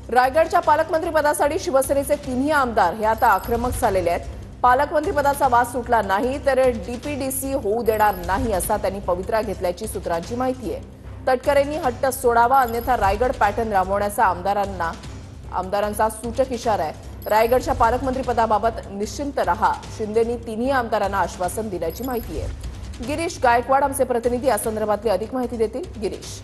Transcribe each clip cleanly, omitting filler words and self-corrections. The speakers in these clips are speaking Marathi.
रायगडच्या पालकमंत्रीपदासाठी शिवसेनेचे तिन्ही आमदार हे आता आक्रमक झालेले आहेत। पालकमंत्रीपदाचा वाद सुटला नाही तर डीपीडीसी होऊ देणार नाही असा त्यांनी पवित्रा घेतल्याची सूत्रांची माहिती आहे। तटकरेंनी हट्ट सोडावा अन्यथा रायगड पॅटर्न राबवण्याचा आमदारांचा सूचक इशारा आहे। रायगडच्या पालकमंत्रीपदाबाबत निश्चिंत रहा, शिंदेंनी तिन्ही आमदारांना आश्वासन दिल्याची माहिती आहे। गिरीश गायकवाड आमचे प्रतिनिधी या संदर्भातली अधिक माहिती देतील। गिरीश,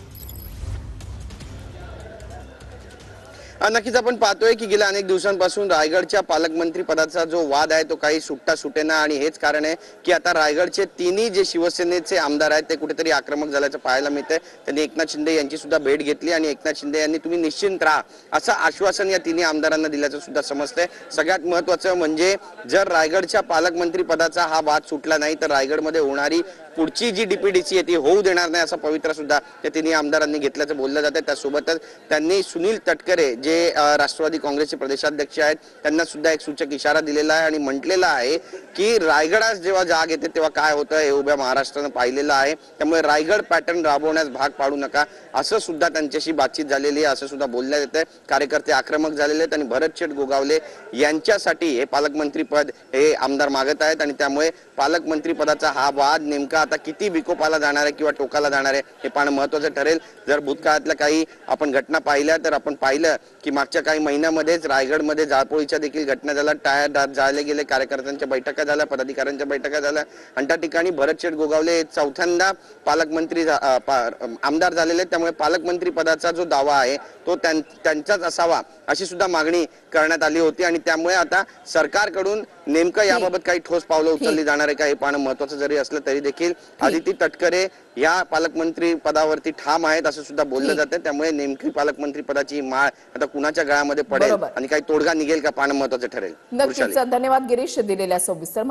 नक्कीच आपण पाहतोय की गेल्या अनेक दिवसांपासून रायगडच्या पालकमंत्री पदाचा जो वाद आहे तो काही सुटता सुटेना आणि हेच कारण आहे की आता रायगडचे तिन्ही जे शिवसेनेचे आमदार आहेत ते कुठेतरी आक्रमक झाल्याचं पाहायला मिळतंय। त्यांनी एकनाथ शिंदे यांची सुद्धा भेट घेतली आणि एकनाथ शिंदे यांनी तुम्ही निश्चिंत राहा असं आश्वासन या तिन्ही आमदारांना दिल्याचं सुद्धा समजतंय। सगळ्यात महत्त्वाचं म्हणजे जर रायगडच्या पालकमंत्री पदाचा हा वाद सुटला नाही तर रायगडमध्ये होणारी पुढची जी डीपीडीसी आहे ती होऊ देणार नाही असा पवित्रा सुद्धा त्या तिन्ही आमदारांनी घेतल्याचं बोललं जातं। त्यासोबतच त्यांनी सुनील तटकरे जे राष्ट्रवादी काँग्रेसचे प्रदेशाध्यक्ष आहेत त्यांना सुद्धा एक सूचक इशारा दिलेला आहे आणि म्हटलेला आहे की रायगडास जेव्हा जाग येते तेव्हा काय होतं हे उभ्या महाराष्ट्रानं पाहिलेलं आहे, त्यामुळे रायगड पॅटर्न राबवण्यास भाग पाडू नका असं सुद्धा त्यांच्याशी बातचीत झालेली आहे असं सुद्धा बोलण्यात येतंय। कार्यकर्ते आक्रमक झालेले आहेत आणि भरतशेठ गोगावले यांच्यासाठी हे पालकमंत्री पद हे आमदार मागत आहेत आणि त्यामुळे पालकमंत्री पदाचा हा वाद नेमका आता किती विकोपाला जाणार आहे किंवा टोकाला जाणार आहे हे पाहणं महत्त्वाचं ठरेल। जर भूतकाळातल्या काही आपण घटना पाहिल्या तर आपण पाहिलं की मागच्या काही महिन्यामध्येच रायगडमध्ये जाळपोळीच्या देखील घटना झाल्या, टायर जाळले गेले, कार्यकर्त्यांच्या बैठका झाल्या, पदाधिकाऱ्यांच्या बैठका झाल्या आणि त्या ठिकाणी भरतशेठ गोगावले चौथ्यांदा पालकमंत्री आमदार झालेले, त्यामुळे पालकमंत्री पदाचा जो दावा आहे तो त्यांचाच असावा अशी सुद्धा मागणी करण्यात आली होती आणि त्यामुळे आता सरकारकडून नेमकं याबाबत काही ठोस पावलं उचलली जाणार आहे का हे पाहणं महत्त्वाचं जरी असलं तरी देखील आदिती तटकरे या पालकमंत्री पदावरती ठाम आहेत असं सुद्धा बोललं जातं। त्यामुळे नेमकी पालकमंत्री पदाची माळ आता कुणाच्या गळ्यामध्ये पडेल आणि काही तोडगा निघेल का पाहणं महत्त्वाचं ठरेल। नक्कीच धन्यवाद गिरीश दिलेल्या सविस्तर